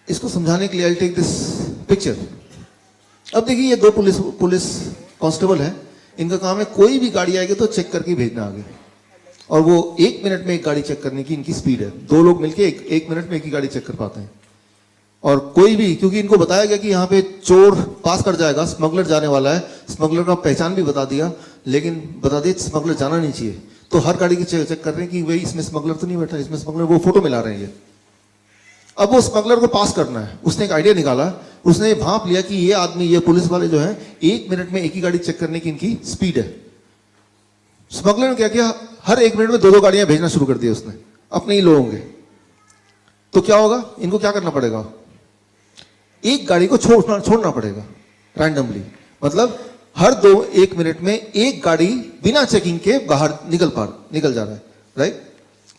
इसको समझाने के लिए आई टेक दिस पिक्चर। अब देखिए ये दो पुलिस कांस्टेबल है, इनका काम है कोई भी गाड़ी आएगी तो चेक करके भेजना आगे, और वो 1 मिनट में एक गाड़ी चेक करने की इनकी स्पीड है। दो लोग मिलके एक मिनट में एक ही गाड़ी चेक कर पाते हैं। और कोई भी, क्योंकि इनको बताया गया कि यहाँ पे चोर पास कर जाएगा, स्मगलर जाने वाला है, स्मगलर का पहचान भी बता दिया, लेकिन बता दिया स्मगलर जाना नहीं चाहिए, तो हर गाड़ी की चेक कर रहे हैं कि भाई इसमें स्मगलर तो नहीं बैठा, इसमें स्मगलर, वो फोटो मिला रहे हैं ये। अब वो स्मगलर को पास करना है, उसने एक आइडिया निकाला, उसने भांप लिया कि ये आदमी, ये पुलिस वाले जो है 1 मिनट में एक ही गाड़ी चेक करने की इनकी स्पीड है। स्मगलर ने क्या किया, हर 1 मिनट में 2-2 गाड़ियां भेजना शुरू कर दिया उसने, अपने ही लोग होंगे। तो क्या होगा, इनको क्या करना पड़ेगा, एक गाड़ी को छोड़ना पड़ेगा रैंडमली, मतलब हर 1 मिनट में एक गाड़ी बिना चेकिंग के बाहर निकल जा रहा है, राइट।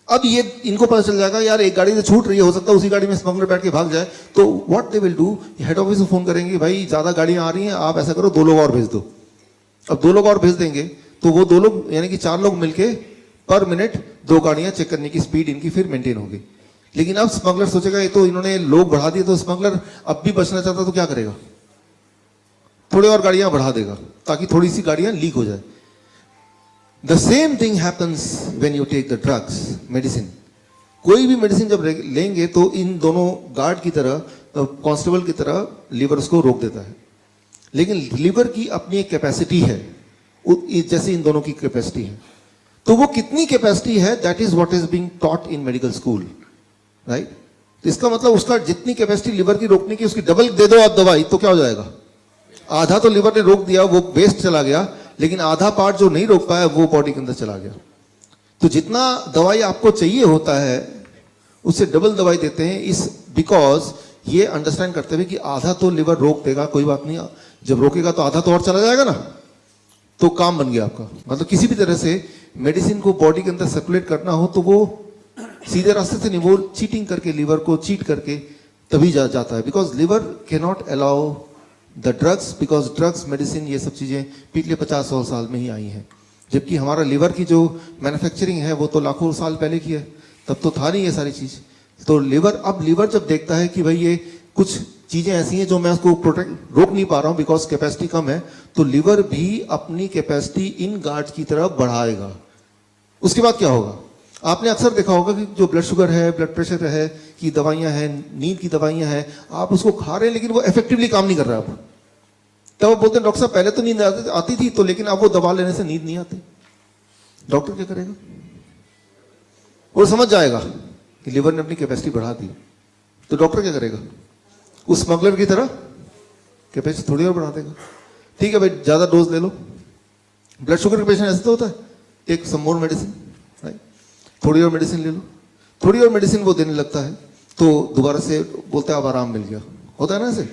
अब ये इनको पता चल जाएगा यार एक गाड़ी से छूट रही है, हो सकता है उसी गाड़ी में स्मगलर बैठ के भाग जाए, तो what they will do, head office को फोन करेंगे, भाई ज्यादा गाड़ियां आ रही हैं, आप ऐसा करो 2 लोग और भेज दो। अब 2 लोग और भेज देंगे तो वो 2 लोग यानी कि 4 लोग मिलके पर मिनट 2 गाड़ियां चेक करने की स्पीड इनकी फिर मेंटेन होगी। लेकिन अब स्मगलर सोचेगा ये तो इन्होंने लोग बढ़ा दिए, तो स्मगलर अब भी बचना चाहता तो क्या करेगा, थोड़ी और गाड़ियां बढ़ा देगा ताकि थोड़ी सी गाड़ियां लीक हो जाए। The same thing happens when you take the drugs, medicine. कोई भी मेडिसिन जब लेंगे तो इन दोनों गार्ड की तरह, कांस्टेबल की तरह लिवर उसको रोक देता है, लेकिन लिवर की अपनी एक कैपेसिटी है, जैसे इन दोनों की कैपेसिटी है। तो वो कितनी कैपेसिटी है, that is what is being taught in medical school, right. तो इसका मतलब उसका जितनी कैपेसिटी लिवर की रोकने की, उसकी डबल दे दो आप दवाई तो क्या हो जाएगा, आधा तो लिवर ने रोक दिया, वो वेस्ट चला गया, लेकिन आधा पार्ट जो नहीं रोक पाया वो बॉडी के अंदर चला गया। तो जितना दवाई आपको चाहिए होता है उससे डबल दवाई देते हैं, इस बिकॉज ये अंडरस्टैंड करते हुए कि आधा तो लिवर रोक देगा, कोई बात नहीं, जब रोकेगा तो आधा तो और चला जाएगा ना, तो काम बन गया आपका। मतलब किसी भी तरह से मेडिसिन को बॉडी के अंदर सर्कुलेट करना हो तो वो सीधे रास्ते से नहीं, वो चीटिंग करके, लिवर को चीट करके तभी जाता है, because liver can not allow the drugs, because drugs, medicine, ये सब चीजें पिछले 50-100 साल में ही आई हैं, जबकि हमारा लिवर की जो मैन्युफैक्चरिंग है वो तो लाखों साल पहले की है, तब तो था नहीं ये सारी चीज। तो लिवर, अब लिवर जब देखता है कि भाई ये कुछ चीजें ऐसी हैं जो मैं उसको रोक नहीं पा रहा हूं बिकॉज कैपेसिटी कम है, तो लिवर भी अपनी कैपेसिटी इन गार्ड्स की तरफ बढ़ाएगा। उसके बाद क्या होगा, आपने अक्सर देखा होगा कि जो ब्लड शुगर है, ब्लड प्रेशर है की दवाइयां हैं, नींद की दवाइयां हैं, आप उसको खा रहे हैं लेकिन वो इफेक्टिवली काम नहीं कर रहा। आप तब वो बोलते हैं डॉक्टर साहब पहले तो नींद आती थी, तो लेकिन अब वो दवा लेने से नींद नहीं आती। डॉक्टर क्या करेगा, वो समझ जाएगा कि लिवर ने अपनी कैपेसिटी बढ़ा दी, तो डॉक्टर क्या करेगा, उस स्मगलर की तरह कैपेसिटी थोड़ी और बढ़ा देगा। ठीक है भाई, ज्यादा डोज ले लो। ब्लड शुगर के पेशेंट ऐसे तो होता है, टेक सम मोर मेडिसिन, राइट, थोड़ी और मेडिसिन ले लो, थोड़ी और मेडिसिन वो देने लगता है, तो दोबारा से बोलते हैं अब आराम मिल गया, होता है ना ऐसे।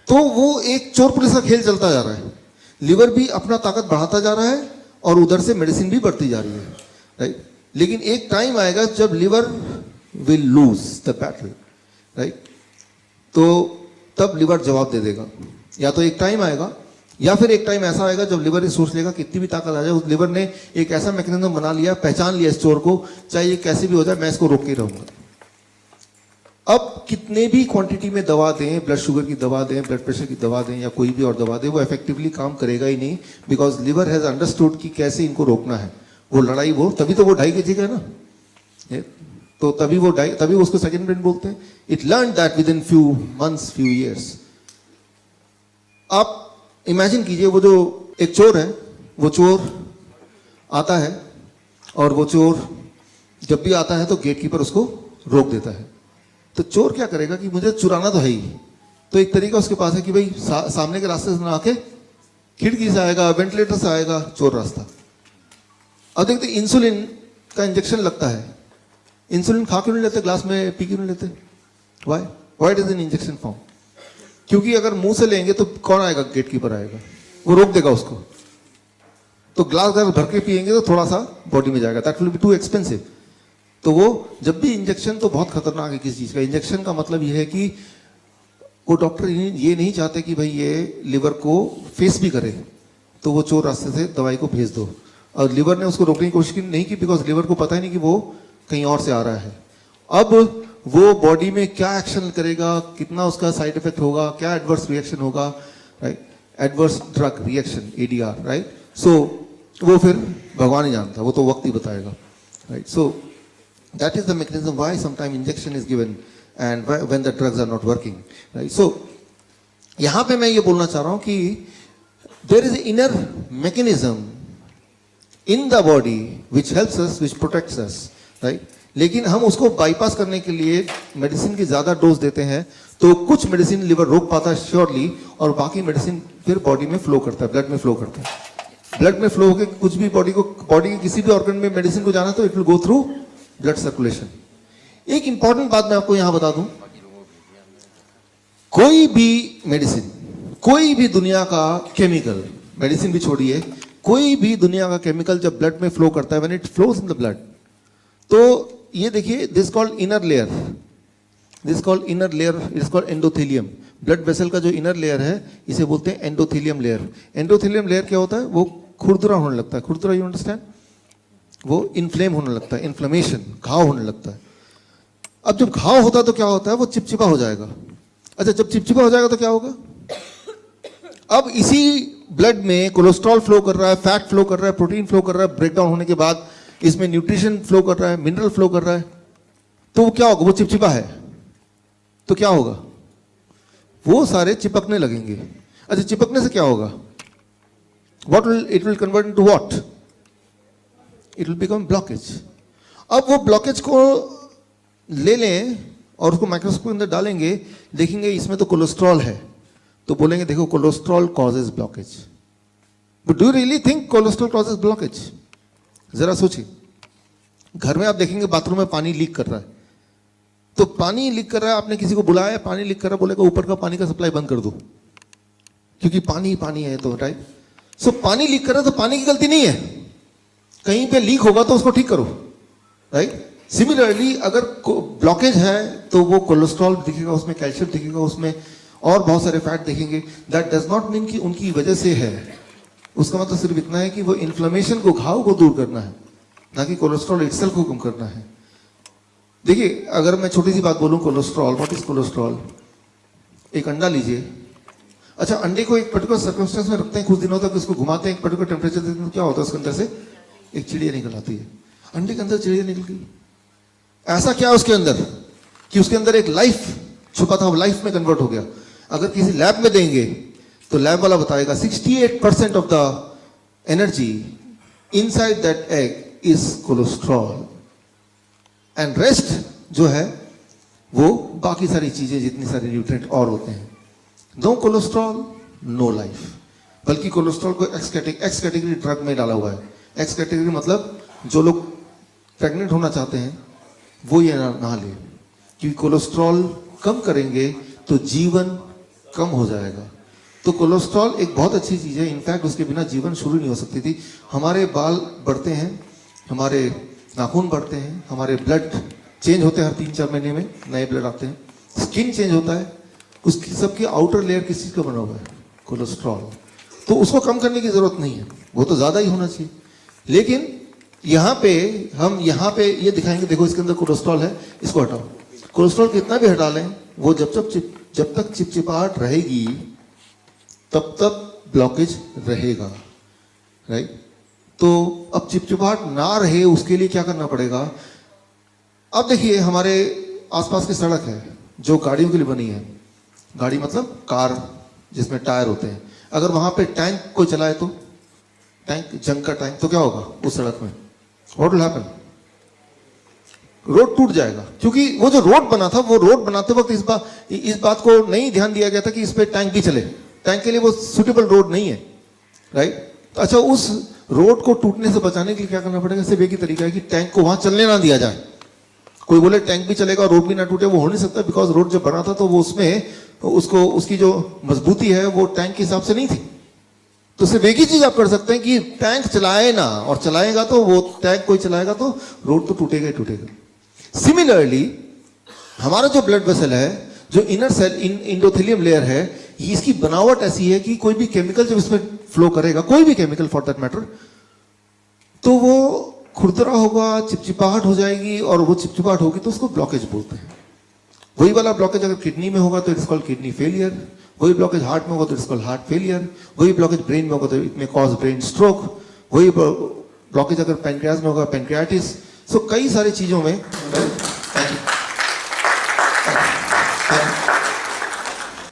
तो वो एक चोर पुलिस का खेल चलता जा रहा है, लिवर भी अपना ताकत बढ़ाता जा रहा है और उधर से मेडिसिन भी बढ़ती जा रही है, राइट। लेकिन एक टाइम आएगा जब liver will lose the battle, right, तो तब लिवर जवाब दे देगा। या तो एक टाइम आएगा, या फिर एक टाइम ऐसा आएगा जब लिवर सोच लेगा कितनी भी ताकत आ जाए, उस लिवर ने एक ऐसा मैकेनिज्म बना लिया, पहचान लिया इस चोर को, चाहे ये कैसे भी हो जाए मैं इसको रोक के रहूंगा। अब कितने भी क्वांटिटी में दवा दें, ब्लड शुगर की दवा दें, ब्लड प्रेशर की दवा दें, या कोई भी और दवा दें, वो इफेक्टिवली काम करेगा ही नहीं, बिकॉज लिवर हैज अंडरस्टूड कि कैसे इनको रोकना है। वो लड़ाई, वो तभी तो वो 2.5 kg है ना, तो तभी उसको सेकंड ब्रेन बोलते हैं। It learn that with in few months, few years. आप इमेजिन कीजिए, वो जो एक चोर है, वो चोर आता है, और वो चोर जब भी आता है तो गेटकीपर उसको रोक देता है। तो चोर क्या करेगा कि मुझे चुराना तो है ही, तो एक तरीका उसके पास है कि भाई सामने के रास्ते से ना आके खिड़की से आएगा, वेंटिलेटर से आएगा, चोर रास्ता। अब देखते इंसुलिन का इंजेक्शन लगता है, इंसुलिन खा क्यों नहीं लेते, ग्लास में पी क्यों नहीं लेते, why it is in injection form, क्योंकि अगर मुंह से लेंगे तो कौन आएगा, गेटकीपर आएगा, वो रोक देगा उसको। तो ग्लास अगर भर के पिएंगे तो थोड़ा सा बॉडी में जाएगा, that will be too expensive. तो वो जब भी इंजेक्शन, तो बहुत खतरनाक है किसी चीज का। इंजेक्शन का मतलब ये है कि वो डॉक्टर ये नहीं चाहते कि भाई ये लिवर को फेस भी करे, तो वो चोर रास्ते से दवाई को भेज दो। और लिवर ने उसको रोकने की कोशिश नहीं की, बिकॉज लिवर को पता ही नहीं कि वो कहीं और से आ रहा है। अब वो बॉडी में क्या एक्शन करेगा, कितना उसका साइड इफेक्ट होगा, क्या एडवर्स रिएक्शन होगा, right, adverse drug reaction ADR, right. So वो फिर भगवान ही जानता, वो तो वक्त ही बताएगा, right. So that is the mechanism why sometime injection is given and when the drugs are not working, right. So यहां पे मैं ये बोलना चाह रहा हूं कि there is inner mechanism in the body which helps us, which protects us, right. लेकिन हम उसको बाईपास करने के लिए मेडिसिन की ज्यादा डोज देते हैं, तो कुछ मेडिसिन लिवर रोक पाता है श्योरली, और बाकी मेडिसिन फिर बॉडी में फ्लो करता है, ब्लड में फ्लो करता है। ब्लड में फ्लो होकर कुछ भी बॉडी के किसी भी ऑर्गन में मेडिसिन को जाना तो it will go through blood circulation. एक इंपॉर्टेंट बात मैं आपको यहां बता दूं, कोई भी मेडिसिन, कोई भी दुनिया का केमिकल, मेडिसिन भी छोड़िए, कोई भी दुनिया का केमिकल जब ब्लड में फ्लो करता है, when it flows in the blood, तो ये देखिए, this called inner layer, this called inner layer, it's called endothelium. Blood vessel का जो इनर लेयर है इसे बोलते हैं एंडोथेलियम लेयर। एंडोथेलियम लेयर क्या होता है, वो खुरदुरा होने लगता है, खुरदुरा, यू अंडरस्टैंड, वो इन्फ्लेम होने लगता है, इन्फ्लेमेशन, घाव होने लगता है। अब जब घाव होता है तो क्या होता है, वो चिपचिपा हो जाएगा। अच्छा, जब चिपचिपा हो जाएगा तो क्या होगा, अब इसी ब्लड में कोलेस्ट्रॉल फ्लो कर रहा है, फैट फ्लो कर रहा है, प्रोटीन फ्लो कर रहा है, ब्रेकडाउन होने के बाद इसमें न्यूट्रिशन फ्लो कर रहा है, मिनरल फ्लो कर रहा है, तो वो क्या होगा, वो चिपचिपा है तो क्या होगा, वो सारे चिपकने लगेंगे। अच्छा, चिपकने से क्या होगा, what will it will convert into what, it will become blockage. अब वो ब्लॉकेज को ले लें और उसको माइक्रोस्कोप के अंदर डालेंगे, देखेंगे इसमें तो कोलेस्ट्रॉल है, तो बोलेंगे देखो cholesterol causes blockage. But do you really think cholesterol causes blockage? जरा सोचिए, घर में आप देखेंगे बाथरूम में पानी लीक कर रहा है, तो पानी लीक कर रहा है, आपने किसी को बुलाया, पानी लीक कर रहा है, बोलेगा ऊपर का पानी का सप्लाई बंद कर दो, क्योंकि पानी पानी है तो, राइट। सो पानी लीक कर रहा है तो पानी की गलती नहीं है, कहीं पे लीक होगा तो उसको ठीक करो, राइट। सिमिलरली अगर ब्लॉकेज है तो वो कोलेस्ट्रॉल दिखेगा, उसमें कैल्शियम दिखेगा, उसमें और बहुत सारे फैट दिखेंगे। दैट डज नॉट मीन कि उनकी वजह से है, उसका मतलब सिर्फ इतना है कि वो इन्फ्लेमेशन को, घाव को दूर करना है, ना कि कोलेस्ट्रॉल इटसेल्फ को कम करना है। देखिए, अगर मैं छोटी सी बात बोलूं, कोलेस्ट्रॉल, व्हाट इज कोलेस्ट्रॉल? एक अंडा लीजिए, अच्छा अंडे को एक पर्टिकुलर सर्कमस्टेंस में रखते हैं, कुछ दिनों तक उसको घुमाते हैं, एक पर्टिकुलर टेम्परेचर देते हैं, क्या होता है उसके अंदर से एक चिड़िया निकल आती है। अंडे के अंदर चिड़िया निकल गई, ऐसा क्या है उसके अंदर कि उसके अंदर एक लाइफ छुपा था, वो लाइफ में कन्वर्ट हो गया। अगर किसी लैब में देंगे तो लैब वाला बताएगा 68% of the energy inside that egg is cholesterol, and rest जो है वो बाकी सारी चीजें, जितनी सारी न्यूट्रिएंट और होते हैं। नो कोलेस्ट्रॉल नो लाइफ, बल्कि कोलेस्ट्रॉल को एक्स कैटेगरी ड्रग में डाला हुआ है। एक्स कैटेगरी मतलब जो लोग प्रेग्नेंट होना चाहते हैं वो ये ना ले, क्योंकि कोलेस्ट्रॉल कम करेंगे तो जीवन कम हो जाएगा। तो कोलेस्ट्रॉल एक बहुत अच्छी चीज है, इनफैक्ट उसके बिना जीवन शुरू नहीं हो सकती थी। हमारे बाल बढ़ते हैं, हमारे नाखून बढ़ते हैं, हमारे ब्लड चेंज होते हैं, हर 3-4 महीने में नए ब्लड आते हैं, स्किन चेंज होता है, उसकी सबकी आउटर लेयर किस चीज का बना हुआ है, कोलेस्ट्रॉल। तो उसको कम करने की जरूरत नहीं है, वो तो ज्यादा ही होना चाहिए। लेकिन यहाँ पे हम यहाँ पे ये दिखाएंगे, देखो इसके अंदर कोलेस्ट्रॉल है, इसको हटाओ। कोलेस्ट्रॉल कितना भी हटा लें, वो जब तक चिपचिपाहट रहेगी तब तक ब्लॉकेज रहेगा, राइट। तो अब चिपचिपाहट ना रहे उसके लिए क्या करना पड़ेगा? अब देखिए, हमारे आसपास की सड़क है जो गाड़ियों के लिए बनी है, गाड़ी मतलब कार जिसमें टायर होते हैं, अगर वहां पे टैंक कोई चलाए तो, टैंक, जंग का टैंक, तो क्या होगा उस सड़क में? What will happen? रोड टूट जाएगा, क्योंकि वो जो रोड बना था, वो रोड बनाते वक्त इस बात को नहीं ध्यान दिया गया था कि इस पे टैंक भी चले, टैंक के लिए वो सुटेबल रोड नहीं है, राइट। तो अच्छा, उस रोड को टूटने से बचाने के लिए क्या करना पड़ेगा? सिर्फ एक ही तरीका है कि टैंक को वहां चलने ना दिया जाए। कोई बोले टैंक भी चलेगा रोड भी ना टूटे, वो हो नहीं सकता, बिकॉज रोड जब बना था तो वो उसमें उसकी जो मजबूती है वो टैंक के हिसाब से नहीं थी। तो सिर्फ एक ही चीज आप कर सकते हैं कि टैंक चलाए ना, और चलाएगा तो वो टैंक कोई चलाएगा तो रोड तो टूटेगा ही टूटेगा। सिमिलरली हमारा जो ब्लड वेसल है, जो इनर सेल इंडोथेलियम लेयर है, इसकी बनावट ऐसी है कि कोई भी केमिकल जब इसमें फ्लो करेगा, कोई भी केमिकल फॉर दैट मैटर, तो वो खुरदरा होगा, चिपचिपाहट हो जाएगी, और वो चिपचिपाहट होगी तो उसको ब्लॉकेज बोलते हैं। वही वाला ब्लॉकेज अगर किडनी में होगा तो इट्स कॉल्ड किडनी फेलियर, वही ब्लॉकेज हार्ट में होगा तो इट्स कॉल्ड हार्ट फेलियर, वही ब्लॉकेज ब्रेन में होगा तो इट में कॉज ब्रेन स्ट्रोक, वही ब्लॉकेज अगर पैनक्रियाज में होगा पैनक्रियाटिस। सो कई सारी चीजों में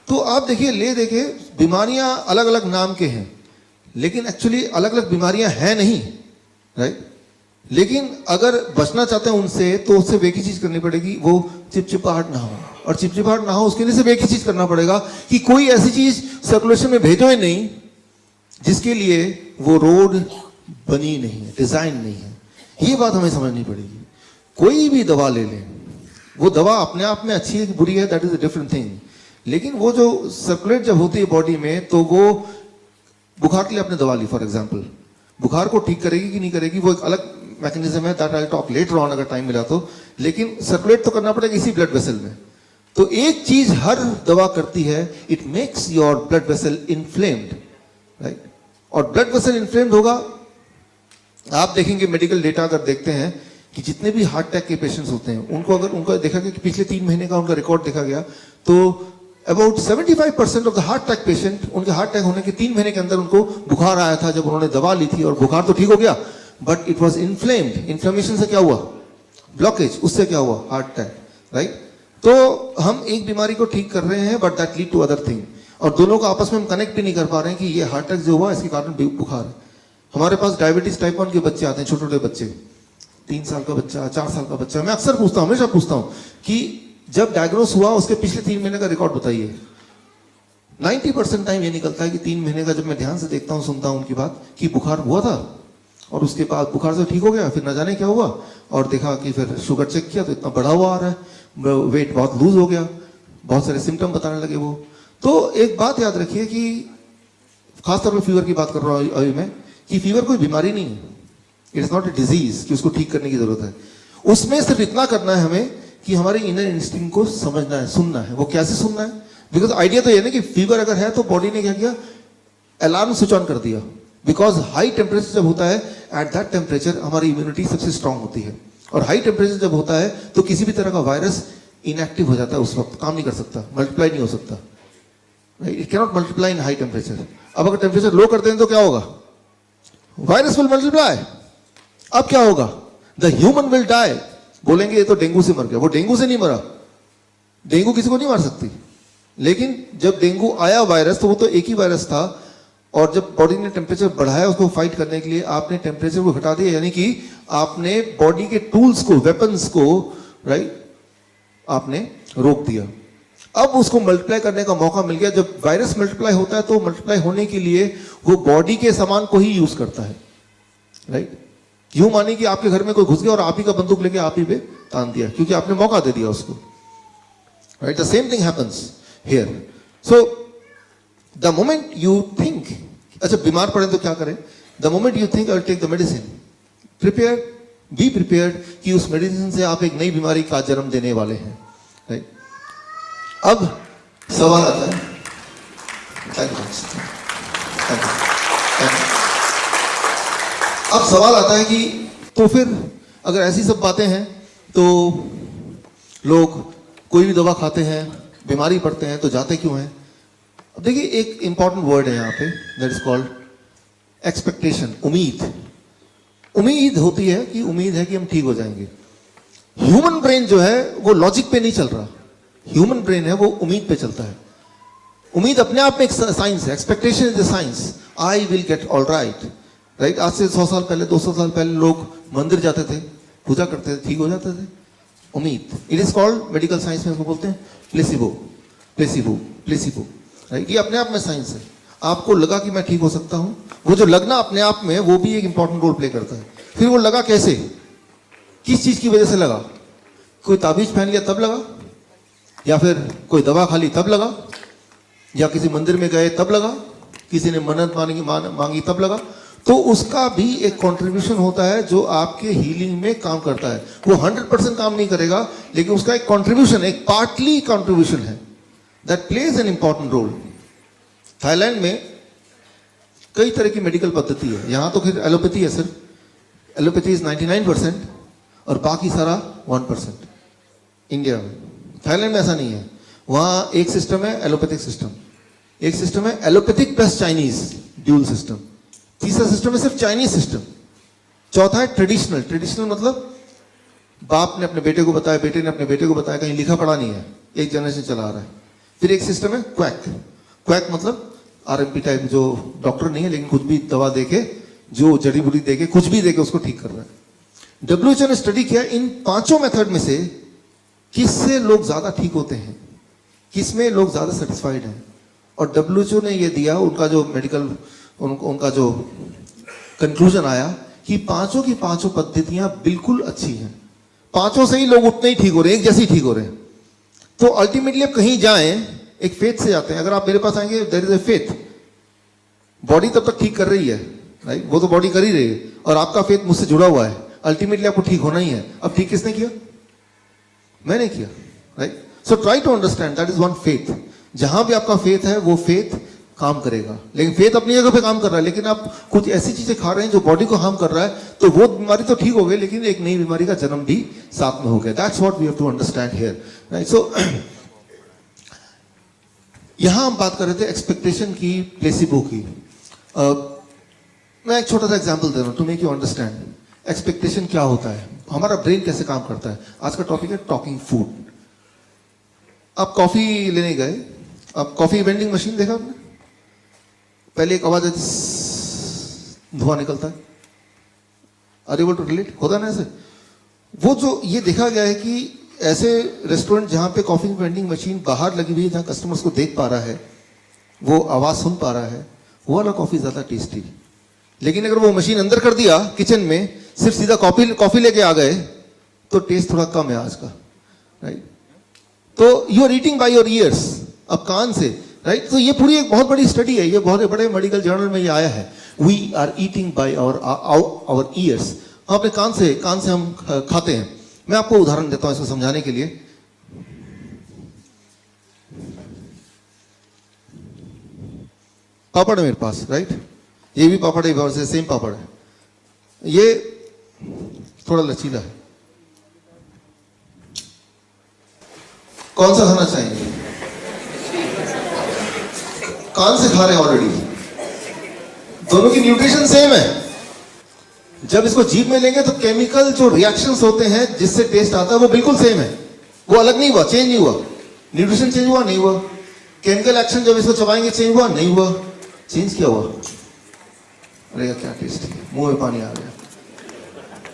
तो आप देखिए बीमारियां अलग अलग नाम के हैं, लेकिन एक्चुअली अलग अलग बीमारियां हैं नहीं, राइट। लेकिन अगर बचना चाहते हैं उनसे तो उससे एक ही चीज करनी पड़ेगी, वो चिपचिपाहट ना हो। और चिपचिपाहट ना हो उसके लिए सिर्फ एक ही चीज करना पड़ेगा कि कोई ऐसी चीज सर्कुलेशन में भेजो ही नहीं जिसके लिए वो रोड बनी नहीं है, डिजाइन नहीं है। ये बात हमें समझनी पड़ेगी। कोई भी दवा ले लें, वो दवा अपने आप में अच्छी है कि बुरी है, that is a different thing, लेकिन वो जो सर्कुलेट जब होती है बॉडी में तो वो बुखार के लिए आपने दवा ली फॉर एग्जांपल, बुखार को ठीक करेगी कि नहीं करेगी वो एक अलग मैकेनिज्म है, that I talk later on अगर टाइम मिला तो। लेकिन सर्कुलेट तो करना पड़ेगा इसी ब्लड वेसल में। तो एक चीज हर दवा करती है, it makes your blood vessel inflamed, right. और ब्लड वेसल इन्फ्लेम्ड होगा, आप देखेंगे मेडिकल डेटा अगर देखते हैं कि जितने भी हार्ट अटैक के पेशेंट्स होते हैं उनको अगर उनका देखा गया कि पिछले 3 महीने का उनका रिकॉर्ड देखा गया तो about 75% of the heart attack patient, उनके हार्ट अटैक होने के 3 महीने के अंदर उनको बुखार आया था जब उन्होंने दवा ली थी, और बुखार तो ठीक हो गया but it was inflamed. Inflammation से क्या हुआ? ब्लॉकेज, उससे क्या हुआ? Heart attack, right. तो हम एक बीमारी को ठीक कर रहे हैं but that lead to other thing, और दोनों को आपस में हम कनेक्ट भी नहीं कर पा रहे हैं कि ये हार्ट अटैक जो हुआ इसके कारण बुखार है। हमारे पास डायबिटीज टाइप 1 के बच्चे आते हैं, छोटे छोटे बच्चे, 3 साल का बच्चा, 4 साल का बच्चा। मैं अक्सर पूछता हूं, हमेशा पूछता हूं कि जब डायग्नोस हुआ उसके पिछले 3 महीने का रिकॉर्ड बताइए। 90% टाइम ये निकलता है कि 3 महीने का, जब मैं ध्यान से देखता हूं, सुनता हूं उनकी बात, कि बुखार हुआ था और उसके बाद बुखार से ठीक हो गया, फिर न जाने क्या हुआ, और देखा कि फिर शुगर चेक किया तो इतना बढ़ा हुआ आ रहा है, वेट बहुत लूज हो गया, बहुत सारे सिम्टम बताने लगे वो। तो एक बात याद रखिए कि खासतौर पर फीवर की बात कर रहा हूं अभी मैं, कि फीवर कोई बीमारी नहीं है, it is not a disease कि उसको ठीक करने की जरूरत है। उसमें सिर्फ इतना करना है हमें कि हमारे इनर इंस्टिंक्ट को समझना है, सुनना है। वो कैसे सुनना है? बिकॉज आइडिया तो ये ना कि फीवर अगर है तो बॉडी ने क्या किया, अलार्म स्विच ऑन कर दिया। बिकॉज हाई टेम्परेचर जब होता है, एट दैट टेम्परेचर हमारी इम्यूनिटी सबसे स्ट्रांग होती है, और हाई टेम्परेचर जब होता है तो किसी भी तरह का वायरस इनएक्टिव हो जाता है, उस वक्त काम नहीं कर सकता, मल्टीप्लाई नहीं हो सकता, it cannot multiply in high temperature. अब अगर टेम्परेचर लो कर दें तो क्या होगा? Virus will multiply. अब क्या होगा? The human will die. बोलेंगे ये तो डेंगू से मर गया, वो डेंगू से नहीं मरा, डेंगू किसी को नहीं मार सकती। लेकिन जब डेंगू आया वायरस, तो वो तो एक ही वायरस था, और जब बॉडी ने टेम्परेचर बढ़ाया उसको फाइट करने के लिए, आपने टेम्परेचर को घटा दिया, यानी कि आपने बॉडी के टूल्स को, वेपन्स को, राइट, आपने रोक दिया। अब उसको मल्टीप्लाई करने का मौका मिल गया। जब वायरस मल्टीप्लाई होता है तो मल्टीप्लाई होने के लिए वो बॉडी के सामान को ही यूज करता है, राइट। यूं मानिए कि आपके घर में कोई घुस गया और आप ही का बंदूक लेके आप ही पे तान दिया, क्योंकि आपने मौका दे दिया उसको, right. The same thing happens here. So the moment you think, अच्छा बीमार पड़े तो क्या करें? The moment you think I will take the medicine, prepare, be prepared कि उस मेडिसिन से आप एक नई बीमारी का जन्म देने वाले हैं, राइट। अब सवाल आता है, अब सवाल आता है कि तो फिर अगर ऐसी सब बातें हैं तो लोग कोई भी दवा खाते हैं, बीमारी पड़ते हैं तो जाते क्यों हैं? अब देखिए एक इंपॉर्टेंट वर्ड है यहाँ पे, दैट इज कॉल्ड एक्सपेक्टेशन, उम्मीद। उम्मीद होती है कि उम्मीद है कि हम ठीक हो जाएंगे। ह्यूमन ब्रेन जो है वो लॉजिक पे नहीं चल रहा, ह्यूमन ब्रेन है वो उम्मीद पे चलता है। उम्मीद अपने आप में एक साइंस है, expectation is a science, I will get all right, right. आज से 100 साल पहले, 200 साल पहले लोग मंदिर जाते थे, पूजा करते थे, ठीक हो जाते थे। उम्मीद, it is called, medical science में उसको बोलते हैं प्लेसिबो, प्लेसिबो, प्लेसिबो, राइट। ये अपने आप में साइंस है। आपको लगा कि मैं ठीक हो सकता हूं, वो जो लगना अपने आप में, वो भी एक इंपॉर्टेंट रोल प्ले करता है। फिर वो लगा कैसे, किस चीज की वजह से लगा? कोई ताबीज पहन लिया तब लगा, या फिर कोई दवा खा ली तब लगा, या किसी मंदिर में गए तब लगा, किसी ने मन्नत मांगी तब लगा। तो उसका भी एक कंट्रीब्यूशन होता है जो आपके हीलिंग में काम करता है। वो 100% काम नहीं करेगा, लेकिन उसका एक कंट्रीब्यूशन, एक पार्टली कंट्रीब्यूशन है, that plays an important role. Thailand में कई तरह की मेडिकल पद्धति है, यहां तो फिर एलोपैथी है, सिर्फ एलोपैथी इज 99% और बाकी सारा 1% इंडिया में। थाईलैंड में ऐसा नहीं है। वहाँ एक सिस्टम है एलोपैथिक सिस्टम, एक सिस्टम है allopathic plus Chinese dual system, तीसरा सिस्टम है सिर्फ चाइनीज सिस्टम, चौथा है ट्रेडिशनल। ट्रेडिशनल मतलब बाप ने अपने बेटे को बताया, बेटे ने अपने बेटे को बताया, कहीं लिखा पढ़ा नहीं है, एक जनरेशन चला आ रहा है। फिर एक सिस्टम है क्वैक। क्वैक मतलब आरएमपी टाइप, जो डॉक्टर नहीं है लेकिन कुछ भी दवा देके, जो जड़ी बूटी देके, कुछ भी देके उसको ठीक कर रहा है। डब्ल्यूएचओ ने स्टडी किया इन पांचों मेथड में से किससे लोग ज्यादा ठीक होते हैं, किसमें लोग ज्यादा सेटिस्फाइड हैं। और डब्ल्यूएचओ ने ये दिया, उनका जो मेडिकल उनका जो कंक्लूजन आया कि पांचों की पांचों पद्धतियां बिल्कुल अच्छी हैं, पांचों से ही लोग उतने ही ठीक हो रहे हैं, एक जैसे ही ठीक हो रहे हैं। तो अल्टीमेटली आप कहीं जाएं एक फेथ से जाते हैं। अगर आप मेरे पास आएंगे, there is a faith, body तब तक ठीक कर रही है, राइट, वो तो बॉडी कर ही रही है, और आपका फेथ मुझसे जुड़ा हुआ है, अल्टीमेटली आपको ठीक होना ही है। अब ठीक किसने किया? मैंने किया, right. So try to understand that is one faith. जहां भी आपका फेथ है वो फेथ काम करेगा। लेकिन फेथ अपनी जगह पे काम कर रहा है, लेकिन आप कुछ ऐसी चीजें खा रहे हैं जो बॉडी को हार्म कर रहा है, तो वो बीमारी तो ठीक हो गई, लेकिन एक नई बीमारी का जन्म भी साथ में हो गया। That's what we have to understand here, right. So यहां हम बात कर रहे थे एक्सपेक्टेशन की, प्लेसिबो की। मैं एक छोटा सा एग्जांपल दे रहा हूं to make you understand expectation क्या होता है, हमारा ब्रेन कैसे काम करता है। आज का टॉपिक है टॉकिंग फूड। आप कॉफी लेने गए, आप कॉफी वेंडिंग मशीन देखा आपने? पहले एक आवाज है, धुआं निकलता है, आर एबल टू रिलेट? होता ना ऐसे? वो जो ये देखा गया है कि ऐसे रेस्टोरेंट जहां पे कॉफी वेंडिंग मशीन बाहर लगी हुई है, जहां कस्टमर्स को देख पा रहा है, वो आवाज सुन पा रहा है, वो वाला कॉफी ज्यादा टेस्टी। लेकिन अगर वो मशीन अंदर कर दिया किचन में, सिर्फ सीधा कॉफी लेके आ गए, तो टेस्ट थोड़ा कम है आज का, राइट। तो you are eating by your ears, अब कान से, राइट। तो ये पूरी एक बहुत बड़ी स्टडी है, ये बहुत बड़े मेडिकल जर्नल में ये आया है। We are eating by our ears, हम अपने कान से हम खाते हैं। मैं आपको उदाहरण देता हूं इसको समझाने के लिए। पापड़ है मेरे पास, राइट, ये भी पापड़ है, सेम पापड़ है, ये थोड़ा लचीला है। कौन सा खाना चाहेंगे? कान से खा रहे हैं ऑलरेडी, दोनों की न्यूट्रिशन सेम है। जब इसको जीभ में लेंगे तो केमिकल जो रिएक्शंस होते हैं जिससे टेस्ट आता है वो बिल्कुल सेम है, वो अलग नहीं हुआ, चेंज नहीं हुआ। न्यूट्रिशन चेंज हुआ? नहीं हुआ। केमिकल एक्शन जब इसको चबाएंगे चेंज हुआ? नहीं हुआ। चेंज क्या हुआ? अरे क्या टेस्ट है, मुंह में पानी आ गया।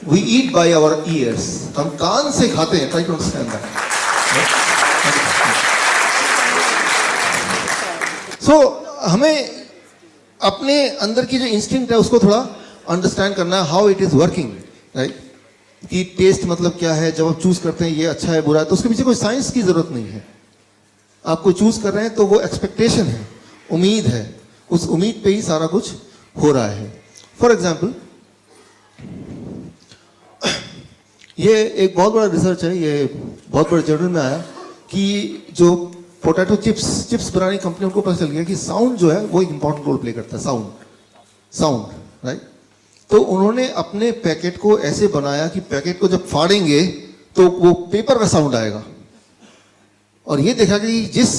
We eat by our ears, हम कान से खाते हैं। Try to understand that. So हमें अपने अंदर की जो इंस्टिंक्ट है उसको थोड़ा अंडरस्टैंड करना है, how it is working, right. कि टेस्ट मतलब क्या है, जब आप चूज करते हैं ये अच्छा है बुरा है, तो उसके पीछे कोई साइंस की जरूरत नहीं है। आप कोई चूज कर रहे हैं तो वो एक्सपेक्टेशन है, उम्मीद है, उस उम्मीद पे ही सारा कुछ हो रहा है। फॉर एग्जाम्पल, ये एक बहुत बड़ा रिसर्च है, ये बहुत बड़े जर्नल में आया कि जो पोटैटो चिप्स बनाने की कंपनी, उनको पता चल गया कि साउंड जो है वो एक इंपॉर्टेंट रोल प्ले करता है। Sound, right. तो उन्होंने अपने पैकेट को ऐसे बनाया कि पैकेट को जब फाड़ेंगे तो वो पेपर का साउंड आएगा, और ये देखा कि जिस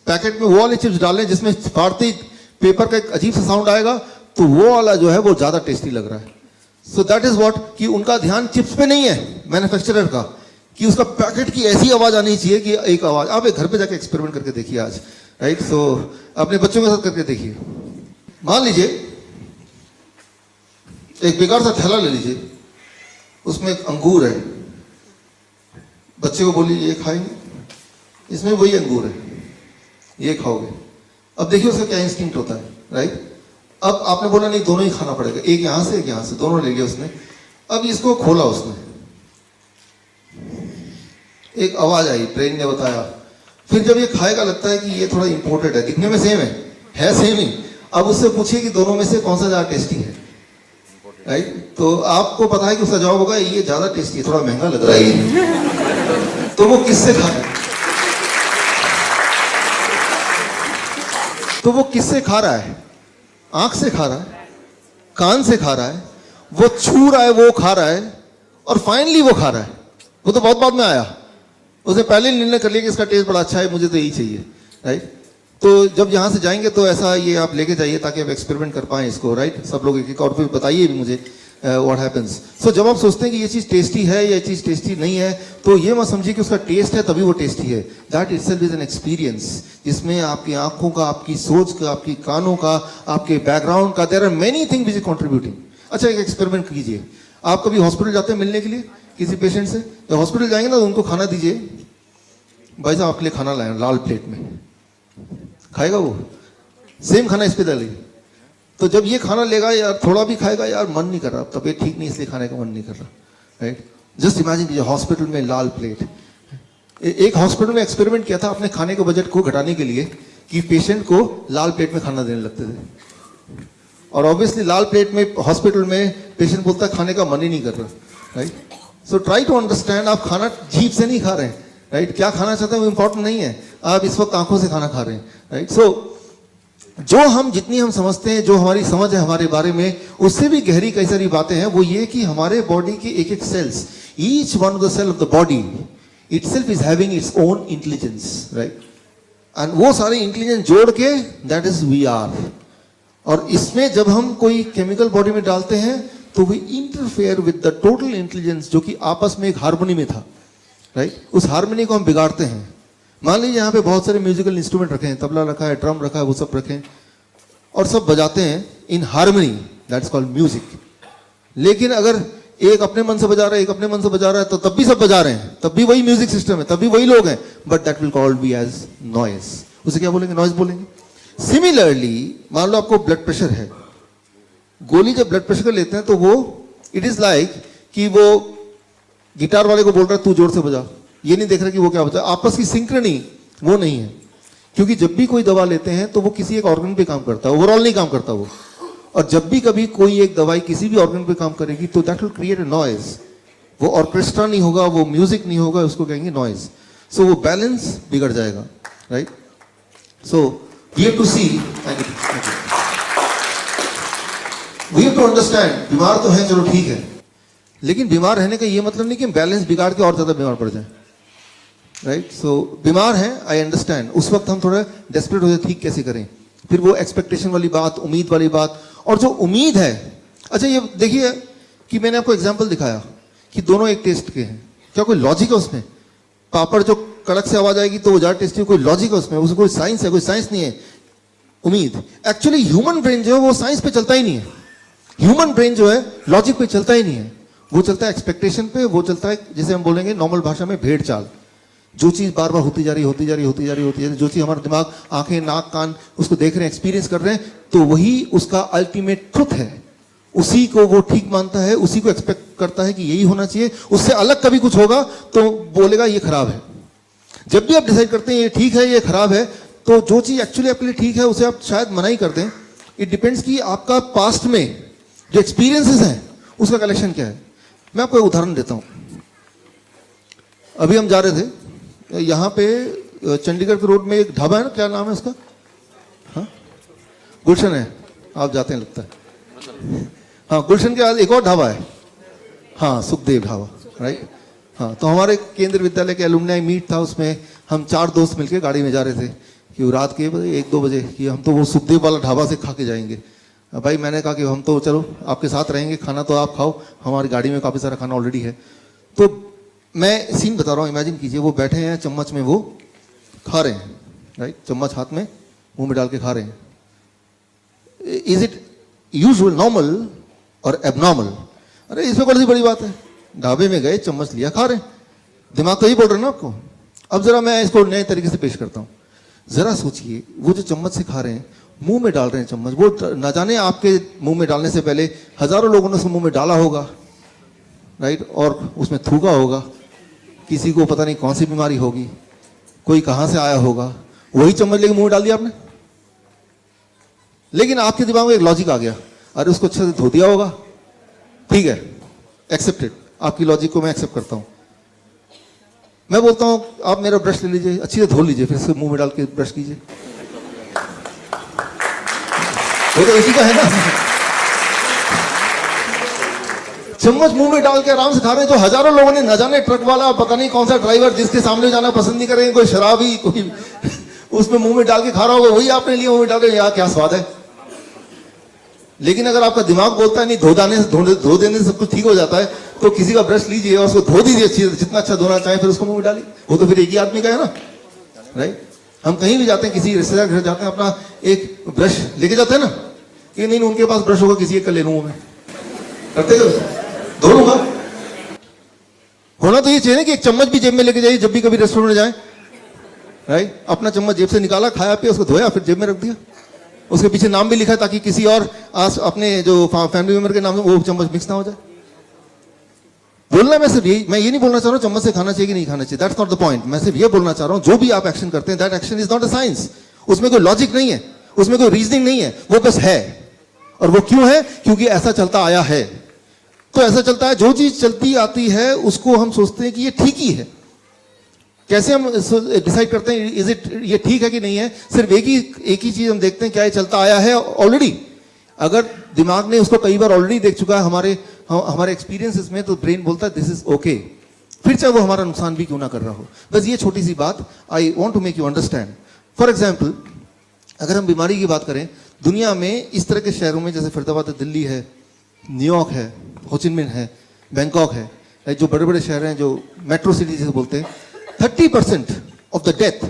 पैकेट में वो वाले चिप्स डालें जिसमें फाड़ते ही पेपर का एक अजीब सा साउंड आएगा, तो वो वाला जो है वो ज्यादा टेस्टी लग रहा है। सो दैट इज व्हाट, कि उनका ध्यान चिप्स पे नहीं है मैन्युफैक्चरर का, कि उसका पैकेट की ऐसी आवाज आनी चाहिए कि एक आवाज। आप एक घर पे जाके एक्सपेरिमेंट करके देखिए आज, राइट। सो अपने बच्चों के साथ करके देखिए। मान लीजिए एक बेकार सा थैला ले लीजिए, उसमें एक अंगूर है, बच्चे को बोलिए ये खाएंगे, इसमें वही अंगूर है, ये खाओगे। अब देखिए उसका क्या इंस्टिंक्ट होता है, राइट। अब आपने बोला नहीं, दोनों ही खाना पड़ेगा, एक यहां से एक यहां से, दोनों ले लिया उसने। अब इसको खोला उसने, एक आवाज आई, ब्रेन ने बताया। फिर जब ये खाएगा लगता है कि ये थोड़ा इंपोर्टेड है, दिखने में सेम है सेम ही। अब उससे पूछिए कि दोनों में से कौन सा ज्यादा टेस्टी है, राइट। तो आपको पता है कि उसका जवाब होगा ये ज्यादा टेस्टी है, थोड़ा महंगा लग रहा है ये। तो वो किससे खा रहा है? तो वो किससे खा रहा है? आंख से खा रहा है, कान से खा रहा है, वो छू रहा है, वो खा रहा है, और फाइनली वो खा रहा है। वो तो बहुत बाद में आया, उसने पहले निर्णय कर लिया कि इसका टेस्ट बड़ा अच्छा है, मुझे तो यही चाहिए, राइट। तो जब यहाँ से जाएंगे तो ऐसा ये आप लेके जाइए ताकि आप एक्सपेरिमेंट कर पाएं इसको, राइट। सब लोग एक एक और फिर बताइए भी मुझे व्हाट हैपेंस। सो जब आप सोचते हैं कि ये चीज़ टेस्टी है या ये चीज़ टेस्टी नहीं है, तो ये मत समझिए कि उसका टेस्ट है तभी वो टेस्टी है। That itself is an experience, जिसमें आपकी आंखों का, आपकी सोच का, आपकी कानों का, आपके बैकग्राउंड का, there are many thing which is contributing. अच्छा, एक एक्सपेरिमेंट कीजिए। आप कभी हॉस्पिटल जाते हैं मिलने के लिए किसी पेशेंट से? जब हॉस्पिटल जाएंगे ना तो उनको खाना दीजिए, भाई साहब आपके लिए खाना लाए लाल प्लेट में, खाएगा वो? सेम खाना इस पे डालिए, तो जब ये खाना लेगा यार थोड़ा भी खाएगा, यार मन नहीं कर रहा, तबीयत ठीक नहीं इसलिए खाने का मन नहीं कर रहा, राइट। जस्ट इमेजिन कीजिए हॉस्पिटल में लाल प्लेट। एक हॉस्पिटल में एक्सपेरिमेंट किया था अपने खाने के बजट को घटाने के लिए कि पेशेंट को लाल प्लेट में खाना देने लगते थे, और ऑब्वियसली लाल प्लेट में हॉस्पिटल में पेशेंट बोलता है खाने का मन ही नहीं कर रहा, right. So try to understand, आप खाना जीभ से नहीं खा रहे हैं, राइट। क्या खाना चाहते हैं वो इंपॉर्टेंट नहीं है, आप इस वक्त आंखों से खाना खा रहे हैं, राइट। सो जो हम जितनी हम समझते हैं, जो हमारी समझ है हमारे बारे में, उससे भी गहरी कई सारी बातें हैं। वो ये कि हमारे बॉडी के एक एक cells, each one of the cell of the body itself is having its own intelligence, right. And वो सारे इंटेलिजेंस जोड़ के दैट इज वी आर। और इसमें जब हम कोई केमिकल बॉडी में डालते हैं तो we interfere with the total intelligence जो कि आपस में एक हार्मोनी में था, राइट। उस हार्मोनी को हम बिगाड़ते हैं। मान लीजिए यहाँ पे बहुत सारे म्यूजिकल इंस्ट्रूमेंट रखे हैं, तबला रखा है, ड्रम रखा है, वो सब रखे हैं और सब बजाते हैं in harmony, that's called music. लेकिन अगर एक अपने मन से बजा रहा है, एक अपने मन से बजा रहा है, तो तब भी सब बजा रहे हैं, तब भी वही म्यूजिक सिस्टम है, तब भी वही लोग हैं, but that will called be as noise. उसे क्या बोलेंगे? नॉइज बोलेंगे। सिमिलरली मान लो आपको ब्लड प्रेशर है, गोली जब ब्लड प्रेशर का लेते हैं तो वो इट इज लाइक कि वो गिटार वाले को बोल रहा है तू जोर से बजा, ये नहीं देख रहा कि वो क्या बजा। आपस की सिंक्रनी वो नहीं है, क्योंकि जब भी कोई दवा लेते हैं तो वो किसी एक ऑर्गन पे काम करता है, ओवरऑल नहीं काम करता वो। और जब भी कभी कोई एक दवाई किसी भी ऑर्गन पे काम करेगी तो that will create a noise. वो ऑर्केस्ट्रा नहीं होगा, वो म्यूजिक नहीं होगा, उसको कहेंगे नॉइज। सो वो बैलेंस बिगड़ जाएगा, right. So we have to see, we have to understand, बीमार तो है चलो ठीक है, लेकिन बीमार रहने का ये मतलब नहीं कि हम बैलेंस बिगाड़ के और ज्यादा बीमार पड़ जाएं, राइट। सो बीमार हैं, आई अंडरस्टैंड, उस वक्त हम थोड़ा डेस्परेट हो जाए, ठीक कैसे करें। फिर वो एक्सपेक्टेशन वाली बात, उम्मीद वाली बात, और जो उम्मीद है, अच्छा ये देखिए कि मैंने आपको एग्जांपल दिखाया कि दोनों एक टेस्ट के हैं, क्या कोई लॉजिक है उसमें? पापड़ जो कड़क से आवाज आएगी तो वो ज्यादा टेस्टी, कोई लॉजिक है उसमें? उसमें कोई साइंस है? कोई साइंस नहीं है। उम्मीद, एक्चुअली ह्यूमन ब्रेन जो है वो साइंस पे चलता ही नहीं है। ह्यूमन ब्रेन जो है लॉजिक पे चलता ही नहीं है, वो चलता है एक्सपेक्टेशन पे, वो चलता है जिसे हम बोलेंगे नॉर्मल भाषा में भेड़ चाल। जो चीज बार बार होती जा रही, होती जा रही, होती जा रही, होती जा रही, जो चीज हमारा दिमाग, आंखें, नाक, कान उसको देख रहे हैं, एक्सपीरियंस कर रहे हैं, तो वही उसका अल्टीमेट ट्रुथ है। उसी को वो ठीक मानता है, उसी को एक्सपेक्ट करता है कि यही होना चाहिए। उससे अलग कभी कुछ होगा तो बोलेगा ये खराब है। जब भी आप डिसाइड करते हैं ये ठीक है, ये खराब है, तो जो चीज एक्चुअली आपके लिए ठीक है उसे आप शायद मना ही कर दें। इट डिपेंड्स कि आपका पास्ट में जो एक्सपीरियंसेस हैं उसका कलेक्शन क्या है। मैं आपको एक उदाहरण देता हूं। अभी हम जा रहे थे यहाँ पे चंडीगढ़ के रोड में एक ढाबा है ना, क्या नाम है उसका? हाँ, गुलशन है, आप जाते हैं लगता है। हाँ, गुलशन के बाद एक और ढाबा है, हाँ सुखदेव ढाबा, राइट। हाँ, तो हमारे केंद्रीय विद्यालय के एलुमनाई मीट था, उसमें हम 4 दोस्त मिलकर गाड़ी में जा रहे थे कि रात के 1-2 बजे कि हम तो वो सुखदेव वाला ढाबा से खा के जाएंगे। भाई मैंने कहा कि हम तो चलो आपके साथ रहेंगे, खाना तो आप खाओ, हमारी गाड़ी में काफ़ी सारा खाना ऑलरेडी है। तो मैं सीन बता रहा हूँ, इमेजिन कीजिए वो बैठे हैं चम्मच में, वो खा रहे हैं, राइट, चम्मच हाथ में मुंह में डाल के खा रहे हैं। इज इट यूजुअल, नॉर्मल और एबनॉर्मल? अरे इसमें कौन सी बड़ी बात है? ढाबे में गए, चम्मच लिया, खा रहे हैं, दिमाग तो यही बोल रहा है ना आपको। अब जरा मैं इसको नए तरीके से पेश करता हूँ। जरा सोचिए, वो जो चम्मच से खा रहे हैं, मुंह में डाल रहे हैं चम्मच, वो न जाने आपके मुंह में डालने से पहले हजारों लोगों ने उसको मुंह में डाला होगा, राइट, और उसमें थूका होगा। किसी को पता नहीं कौन सी बीमारी होगी, कोई कहां से आया होगा, वही चम्मच लेके मुंह में डाल दिया आपने। लेकिन आपके दिमाग में एक लॉजिक आ गया, अरे उसको अच्छे से धो दिया होगा, ठीक है, एक्सेप्टेड, आपकी लॉजिक को मैं एक्सेप्ट करता हूं। मैं बोलता हूं आप मेरा ब्रश ले लीजिए, अच्छी से धो लीजिए, फिर से मुंह में डाल के ब्रश कीजिए, वो तो इसी का है ना। चम्मच मुंह में डाल के आराम से खा रहे हैं, जो हजारों लोगों ने, न जाने ट्रक वाला, पता नहीं कौन सा ड्राइवर जिसके सामने जाना पसंद नहीं करेंगे, कोई शराबी, कोई उसमें मुंह में डाल के खा रहा होगा, वही आपने लिया मुंह में डाल के, यार क्या स्वाद है। लेकिन अगर आपका दिमाग बोलता है नहीं, धो देने से सब कुछ ठीक हो जाता है, तो किसी का ब्रश लीजिए और उसको धो दीजिए अच्छी, जितना अच्छा धोना चाहे, फिर उसको मुंह में डालिए। वो तो फिर एक ही आदमी का है ना, राइट। हम कहीं भी जाते हैं, किसी रिश्तेदार घर जाते हैं, अपना एक ब्रश लेके जाते हैं ना, कि नहीं उनके पास ब्रश होगा, किसी एक का ले लूंगा मैं, करते धो लूंगा। होना तो ये चाहिए ना कि एक चम्मच भी जेब में लेके जाइए जब भी कभी रेस्टोरेंट में जाए, राइट। अपना चम्मच जेब से निकाला, खाया पिया, उसको धोया, फिर जेब में रख दिया, उसके पीछे नाम भी लिखा है ताकि किसी और अपने जो फैमिली मेंबर के नाम से वो चम्मच मिक्स ना हो जाए। बोलना मैं सिर्फ यही, मैं ये नहीं बोलना चाह रहा हूँ चम्मच से खाना चाहिए कि नहीं खाना चाहिए, दैट्स नॉट द पॉइंट। मैं सिर्फ ये बोलना चाह रहा हूँ, जो भी आप एक्शन करते हैं, that action is not a science. उसमें कोई लॉजिक नहीं है, उसमें कोई रीजनिंग नहीं है, वो बस है। और वो क्यों है? क्योंकि ऐसा चलता आया है। तो ऐसा चलता है, जो चीज चलती आती है उसको हम सोचते हैं कि ये ठीक ही है। कैसे हम डिसाइड करते हैं इज इट, ये ठीक है कि नहीं है? सिर्फ एक ही चीज हम देखते हैं, क्या ये चलता आया है ऑलरेडी। अगर दिमाग ने उसको कई बार ऑलरेडी देख चुका है हमारे एक्सपीरियंसेस में, तो ब्रेन बोलता है दिस इज ओके, फिर चाहे वो हमारा नुकसान भी क्यों ना कर रहा हो। बस ये छोटी सी बात I want to make you understand. For example, अगर हम बीमारी की बात करें, दुनिया में इस तरह के शहरों में जैसे फरीदाबाद है, दिल्ली है, न्यूयॉर्क है, होचिनमिन है, बैंकॉक है, जो बड़े बड़े शहर हैं, जो मेट्रो सिटी जिसे बोलते हैं, 30% of the death,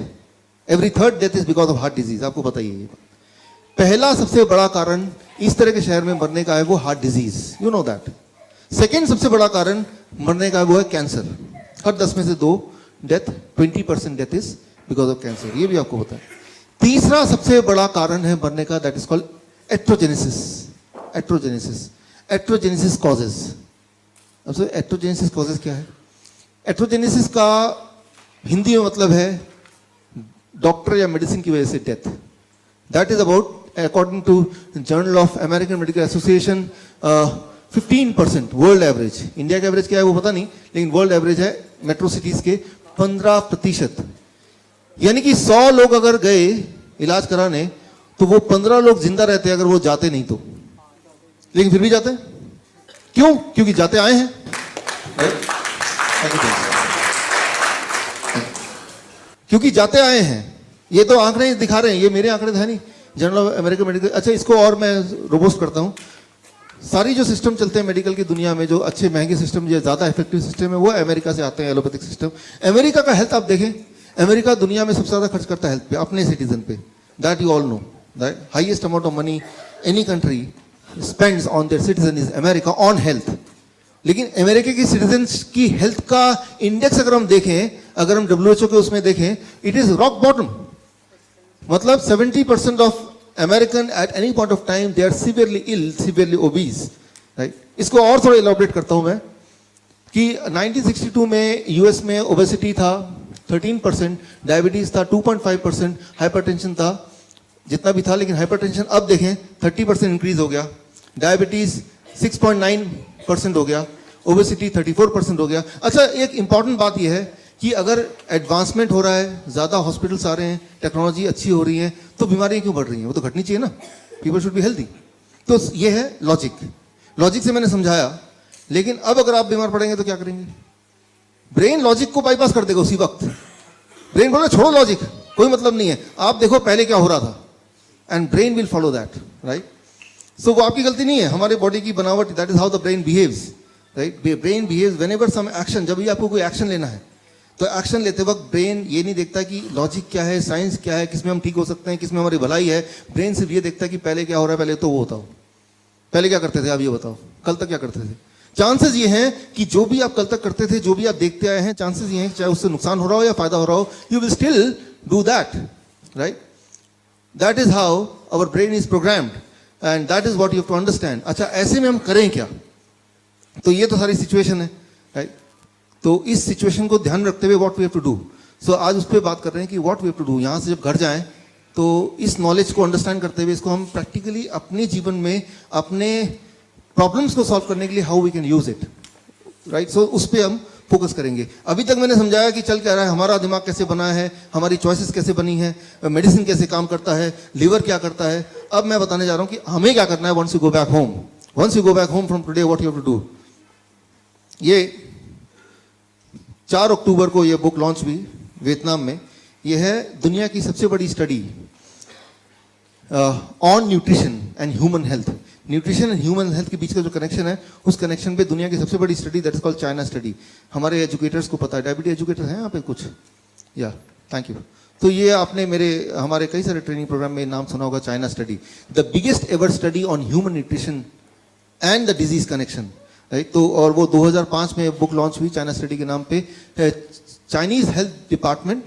every third death is because of heart disease. आपको पता ही है ये बात। पहला सबसे बड़ा कारण इस तरह के शहर में मरने का है वो heart disease, you know that. Second सबसे बड़ा कारण मरने का है वो है कैंसर। हर 10 में से 2 death, 20% death is because of cancer, ये भी आपको पता है। तीसरा सबसे बड़ा कारण है मरने का, दैट इज कॉल्ड एट्रोजेनेसिस। एट्रोजेनेसिस, एट्रोजेनेसिस कॉजेज। अब एट्रोजेनेसिस कॉजेज क्या है? एट्रोजेनेसिस का हिंदी में मतलब है डॉक्टर या मेडिसिन की वजह से death. That is about, according to journal of American medical association, 15%। World average, India का एवरेज क्या है वो पता नहीं, लेकिन वर्ल्ड एवरेज है मेट्रो सिटीज के 15%। यानी कि 100 लोग अगर गए इलाज कराने, तो वो 15 लोग जिंदा रहते अगर वो जाते नहीं तो। लेकिन फिर भी जाते हैं, क्यों? क्योंकि जाते आए हैं। क्योंकि जाते आए हैं। ये तो आंकड़े दिखा रहे हैं, ये मेरे आंकड़े है नहीं, जर्नल ऑफ अमेरिकन मेडिकल। अच्छा, इसको और मैं रोबोस्ट करता हूं। सारी जो सिस्टम चलते हैं मेडिकल की दुनिया में, जो अच्छे महंगे सिस्टम, जो ज्यादा इफेक्टिव सिस्टम है, वो अमेरिका से आते हैं, एलोपैथिक सिस्टम। अमेरिका का हेल्थ आप देखें, अमेरिका दुनिया में सबसे ज्यादा खर्च करता है हेल्थ पे, अपने सिटीजन पे। That you all know, that highest amount of money any country spends on their citizen is America on health. लेकिन अमेरिका की सिटीजन्स की हेल्थ का इंडेक्स अगर हम देखें, अगर हम WHO के उसमें देखें, इट इज रॉक बॉटम। मतलब 70% of American at any point of time they are severely ill, severely obese, right. इसको और थोड़ा इलैबोरेट करता हूं मैं कि 1962 में यूएस में ओबेसिटी था 13%, डायबिटीज था 2.5%, हाइपरटेंशन था जितना भी था, लेकिन हाइपरटेंशन अब देखें 30% इंक्रीज हो गया, डायबिटीज 6.9% हो गया, ओबेसिटी 34% हो गया। अच्छा, एक इंपॉर्टेंट बात यह है कि अगर एडवांसमेंट हो रहा है, ज़्यादा हॉस्पिटल्स आ रहे हैं, टेक्नोलॉजी अच्छी हो रही है, तो बीमारियां क्यों बढ़ रही हैं? वो तो घटनी चाहिए ना, पीपल शुड बी हेल्दी। तो ये है लॉजिक। लॉजिक से मैंने समझाया, लेकिन अब अगर आप बीमार पड़ेंगे तो क्या करेंगे? ब्रेन लॉजिक को बाईपास कर देगा उसी वक्त। ब्रेन बोला छोड़ो लॉजिक, कोई मतलब नहीं है, आप देखो पहले क्या हो रहा था, and brain will follow that, right. So वो आपकी गलती नहीं है, हमारे बॉडी की बनावट, that is how the brain behaves, right. Brain behaves whenever some action, जब भी आपको कोई एक्शन लेना है, तो एक्शन लेते वक्त ब्रेन ये नहीं देखता कि लॉजिक क्या है, साइंस क्या है, किसमें हम ठीक हो सकते हैं, किसमें हमारी भलाई है। ब्रेन सिर्फ ये देखता है कि पहले क्या हो रहा है, पहले तो वो बताओ, पहले क्या करते थे आप ये बताओ, कल तक क्या करते थे। चांसेस ये हैं कि जो भी आप कल तक करते थे, जो भी आप देखते आए हैं, चांसेस ये हैं कि चाहे उससे नुकसान हो रहा हो या फायदा हो रहा हो, you will still do that, right. That is how our brain is programmed and that is what you have to understand. अच्छा, ऐसे में हम करें क्या? तो ये तो सारी सिचुएशन है, राइट। तो इस सिचुएशन को ध्यान रखते हुए what we have to do, so आज उस पर बात कर रहे हैं कि what we have to do. यहाँ से जब घर जाएं तो इस नॉलेज को अंडरस्टैंड करते हुए इसको हम प्रैक्टिकली अपने जीवन में, अपने प्रॉब्लम्स को सॉल्व करने के लिए how we can use it, right. So उस पर हम फोकस करेंगे। अभी तक मैंने समझाया कि चल क्या रहा है, हमारा दिमाग कैसे बना है, हमारी चॉइसेस कैसे बनी है, मेडिसिन कैसे काम करता है, लीवर क्या करता है। अब मैं बताने जा रहा हूँ कि हमें क्या करना है once you go back home. Once you go back home from today what you have to do. ये 4 अक्टूबर को ये बुक लॉन्च हुई वियतनाम में। ये है दुनिया की सबसे बड़ी study on nutrition and human health. Nutrition and human health के बीच का जो कनेक्शन है, उस कनेक्शन पे दुनिया की सबसे बड़ी study, that is called China study. हमारे एजुकेटर्स को पता है, डायबिटीज एजुकेटर हैं यहाँ पे कुछ? या थैंक यू। तो ये आपने हमारे कई सारे ट्रेनिंग प्रोग्राम में नाम सुना होगा, China study, the biggest ever study on human nutrition and the disease connection, right. तो और वो 2005 में बुक लॉन्च हुई चाइना स्टडी के नाम पे। Chinese health department,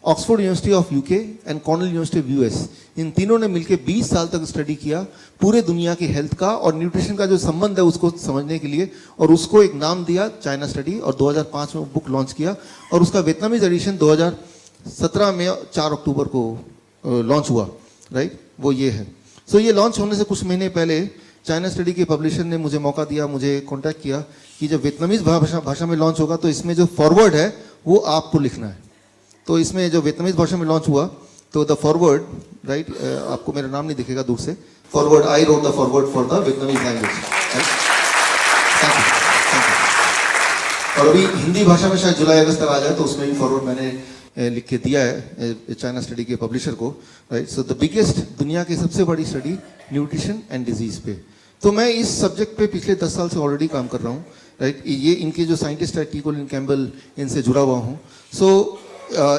Oxford University of UK and Cornell University of US, इन तीनों ने मिलकर 20 साल तक स्टडी किया पूरे दुनिया की हेल्थ का और न्यूट्रिशन का जो संबंध है उसको समझने के लिए, और उसको एक नाम दिया चाइना स्टडी, और 2005 में बुक लॉन्च किया। और उसका वियतनामीज एडिशन 2017 में 4 अक्टूबर को लॉन्च हुआ, राइट। वो ये है। सो ये लॉन्च होने से कुछ महीने पहले चाइना स्टडी के पब्लिशर ने मुझे मौका दिया, मुझे कॉन्टैक्ट किया कि जब वियतनामीज भाषा में लॉन्च होगा तो इसमें जो फॉरवर्ड है वो आपको लिखना है। तो इसमें जो वियतनामीज भाषा में लॉन्च हुआ तो द फॉरवर्ड, राइट, आपको मेरा नाम नहीं दिखेगा दूर से, forward, I wrote the forward for the Vietnamese language. Thank you. और अभी हिंदी भाषा में शायद जुलाई अगस्त तक आ जाए, तो उसमें भी फॉरवर्ड मैंने लिख के दिया है चाइना स्टडी के पब्लिशर को, राइट। सो द बिगेस्ट, दुनिया की सबसे बड़ी स्टडी न्यूट्रिशन एंड डिजीज पे। तो मैं इस सब्जेक्ट पे पिछले 10 साल से ऑलरेडी काम कर रहा हूँ, राइट। ये इनके जो साइंटिस्ट है, टी. कोलिन कैम्पबेल, इनसे जुड़ा हुआ हूँ। सो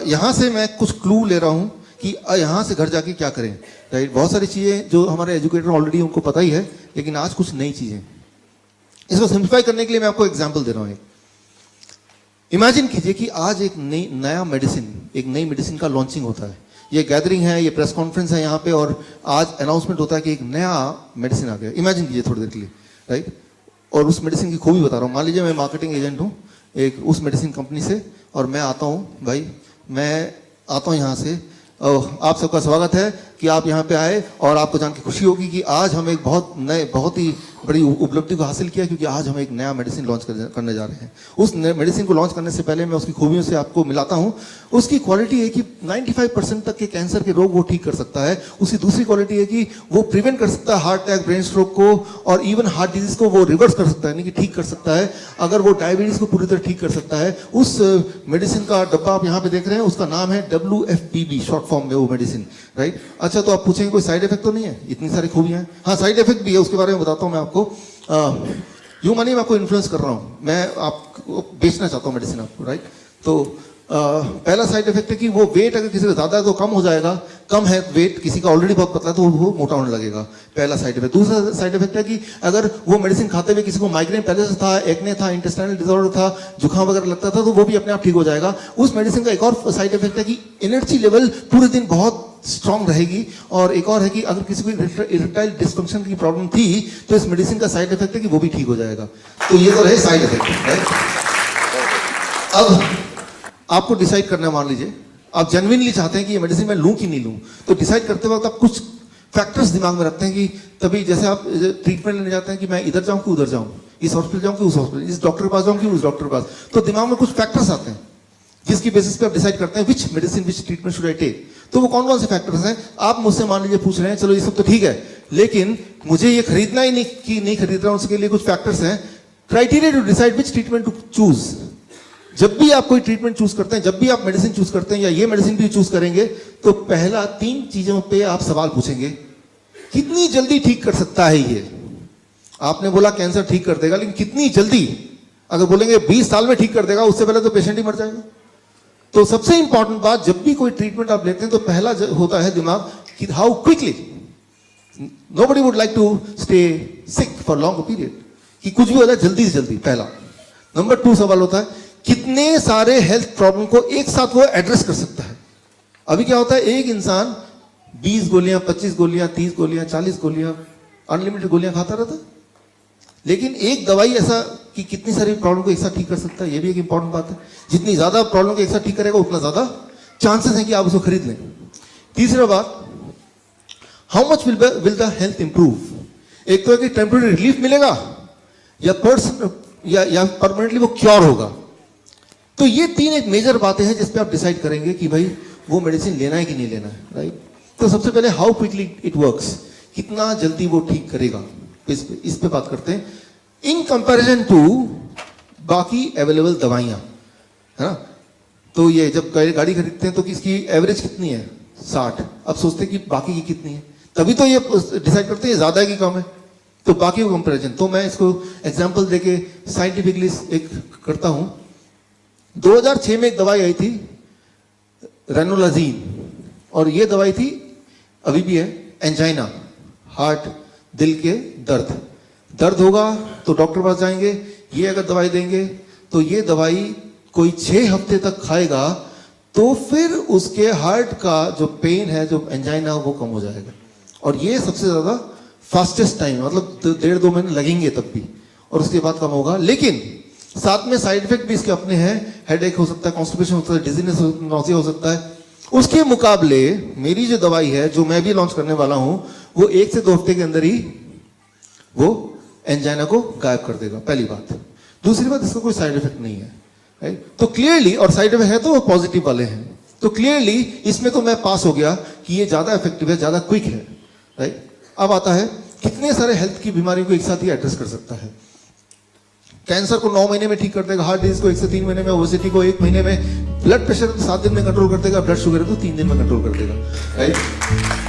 यहाँ से मैं कुछ क्लू ले रहा हूँ कि यहाँ से घर जाके क्या करें, राइट। बहुत सारी चीज़ें जो हमारे एजुकेटर ऑलरेडी उनको पता ही है, लेकिन आज कुछ नई चीज़ें, इसको सिंप्लीफाई करने के लिए मैं आपको एग्जाम्पल दे रहा हूँ। इमेजिन कीजिए कि आज एक नया मेडिसिन, एक नई मेडिसिन का लॉन्चिंग होता है। ये गैदरिंग है, ये प्रेस कॉन्फ्रेंस है यहाँ पे, और आज अनाउंसमेंट होता है कि एक नया मेडिसिन आ गया। इमेजिन कीजिए थोड़ी देर के लिए, राइट। और उस मेडिसिन की खूबी बता रहा हूँ। मान लीजिए मैं मार्केटिंग एजेंट हूँ एक उस मेडिसिन कंपनी से, और मैं आता हूँ, भाई मैं आता हूँ यहाँ से, आप सबका स्वागत है कि आप यहाँ पे आए, और आपको जान के खुशी होगी कि आज हम एक बहुत ही बड़ी उपलब्धि को हासिल किया, क्योंकि आज हम एक नया मेडिसिन लॉन्च करने जा रहे हैं। उस मेडिसिन को लॉन्च करने से पहले मैं उसकी खूबियों से आपको मिलाता हूँ। उसकी क्वालिटी है कि 95% तक के कैंसर के रोग वो ठीक कर सकता है। उसकी दूसरी क्वालिटी है कि वो प्रिवेंट कर सकता है हार्ट अटैक, ब्रेन स्ट्रोक को, और इवन हार्ट डिजीज को वो रिवर्स कर सकता है, यानी कि ठीक कर सकता है। अगर वो डायबिटीज को पूरी तरह ठीक कर सकता है। उस मेडिसिन का डब्बा आप यहाँ पे देख रहे हैं, उसका नाम है WFPB, शॉर्ट फॉर्म में वो मेडिसिन, राइट। अच्छा, तो आप पूछेंगे कोई साइड इफेक्ट तो नहीं है? इतनी सारी खूबियां हैं। हाँ, साइड इफेक्ट भी है, उसके बारे में बताता हूँ मैं आपको। यूं मानिए मैं आपको इन्फ्लुएंस कर रहा हूँ, मैं आपको बेचना चाहता हूँ मेडिसिन आपको, राइट। तो पहला साइड इफेक्ट है कि वो वेट अगर किसी का ज्यादा है तो कम हो जाएगा, कम है वेट किसी का ऑलरेडी बहुत पतला है तो वो मोटा होने लगेगा, पहला साइड इफेक्ट। दूसरा साइड इफेक्ट है कि अगर वो मेडिसिन खाते हुए किसी को माइग्रेन पहले से था, एक्ने था, इंटेस्टाइनल डिसऑर्डर था, जुकाम वगैरह लगता था, तो वो भी अपने आप ठीक हो जाएगा। उस मेडिसिन का एक और साइड इफेक्ट है कि एनर्जी लेवल पूरे दिन बहुत स्ट्रांग रहेगी। और एक और है कि अगर किसी को इरेक्टाइल डिस्फंक्शन की प्रॉब्लम थी तो इस मेडिसिन का साइड इफेक्ट है कि वो भी ठीक हो जाएगा। तो ये तो रहे साइड इफेक्ट, राइट। अब आपको डिसाइड करना है, मान लीजिए आप जेन्युइनली चाहते हैं कि ये मेडिसिन मैं लूं कि नहीं लूं, तो डिसाइड करते वक्त आप कुछ फैक्टर्स दिमाग में रखते हैं कि तभी जैसे आप ट्रीटमेंट लेने जाते हैं कि मैं इधर जाऊं कि उधर जाऊं, इस हॉस्पिटल जाऊं कि उस हॉस्पिटल, इस डॉक्टर के पास जाऊं कि उस डॉक्टर के पास। तो दिमाग में कुछ फैक्टर्स आते हैं जिसकी बेसिस पे आप डिसाइड करते हैं which medicine, which treatment should I take. तो वो कौन कौन से फैक्टर्स हैं? आप मुझसे मान लीजिए पूछ रहे हैं, चलो ये सब तो ठीक है, लेकिन मुझे ये खरीदना ही नहीं कि नहीं खरीद रहा हूं, उसके लिए कुछ फैक्टर्स हैं। Criteria to decide which treatment to choose. जब भी आप कोई ट्रीटमेंट चूज करते हैं, जब भी आप मेडिसिन चूज करते हैं या ये मेडिसिन भी चूज करेंगे, तो पहला 3 चीजों पे आप सवाल पूछेंगे। कितनी जल्दी ठीक कर सकता है ये? आपने बोला कैंसर ठीक कर देगा, लेकिन कितनी जल्दी? अगर बोलेंगे 20 साल में ठीक कर देगा, उससे पहले तो पेशेंट ही मर जाएगा। तो सबसे इंपॉर्टेंट बात, जब भी कोई ट्रीटमेंट आप लेते हैं तो पहला होता है दिमाग कि how quickly. Nobody would like to stay sick for long period, कि कुछ भी हो जाए जल्दी से जल्दी, पहला। नंबर 2 सवाल होता है कितने सारे हेल्थ प्रॉब्लम को एक साथ वो एड्रेस कर सकता है। अभी क्या होता है, एक इंसान 20 गोलियां, 25 गोलियां, 30 गोलियां, 40 गोलियां, अनलिमिटेड गोलियां खाता रहता है, लेकिन एक दवाई ऐसा कि कितनी सारी प्रॉब्लम को एक साथ ठीक कर सकता है, ये भी एक इंपॉर्टेंट बात है। जितनी ज्यादा प्रॉब्लम को एक साथ ठीक करेगा, उतना ज्यादा चांसेस है कि आप उसको खरीद लें। तीसरा बात, how much will the health improve. एक तो है कि टेम्पररी रिलीफ मिलेगा या परमानेंटली वो क्योर होगा। तो ये 3 एक मेजर बातें हैं जिस पे आप डिसाइड करेंगे कि भाई वो मेडिसिन लेना है कि नहीं लेना है, राइट। तो सबसे पहले हाउ क्विकली इट वर्क्स, कितना जल्दी वो ठीक करेगा, इस पे बात करते हैं। इन कंपैरिजन टू बाकी अवेलेबल दवाइयाँ, है ना। तो ये जब गाड़ी खरीदते हैं तो किसकी एवरेज कितनी है? 60। अब सोचते हैं कि बाकी की कितनी है, तभी तो ये डिसाइड करते हैं ज़्यादा है कि कम है, तो बाकी को कंपेरिजन। तो मैं इसको एग्जाम्पल देके साइंटिफिकली एक करता हूँ। 2006 में एक दवाई आई थी रेनोलाजीन, और ये दवाई थी, अभी भी है, एंजाइना, हार्ट, दिल के दर्द होगा तो डॉक्टर पास जाएंगे, ये अगर दवाई देंगे तो ये दवाई कोई 6 हफ्ते तक खाएगा तो फिर उसके हार्ट का जो पेन है, जो एंजाइना, वो कम हो जाएगा। और ये सबसे ज्यादा फास्टेस्ट टाइम, मतलब 1.5-2 महीने लगेंगे तब भी, और उसके बाद कम होगा। लेकिन साथ में साइड इफेक्ट भी इसके अपने हैं, हेडेक हो सकता है, कॉन्स्टिपेशन हो सकता है, डिजीनेस, नॉसिया हो सकता है। उसके मुकाबले मेरी जो दवाई है, जो मैं भी लॉन्च करने वाला हूं, वो 1 से 2 हफ्ते के अंदर ही वो एंजाइना को गायब कर देगा, पहली बात। दूसरी बात, इसका कोई साइड इफेक्ट नहीं है, राइट। तो क्लियरली, और साइड इफेक्ट है तो वो पॉजिटिव वाले हैं, तो क्लियरली इसमें तो मैं पास हो गया कि ये ज्यादा इफेक्टिव है, ज्यादा क्विक है, राइट। अब आता है कितने सारे हेल्थ की बीमारियों को एक साथ ही एड्रेस कर सकता है। कैंसर को 9 महीने में ठीक कर देगा, हार्ट डिजीज को 1 से 3 महीने में, ओबेसिटी को 1 महीने में, ब्लड प्रेशर 7 दिन में कंट्रोल कर देगा, ब्लड शुगर है तो 3 दिन में कंट्रोल कर देगा, राइट।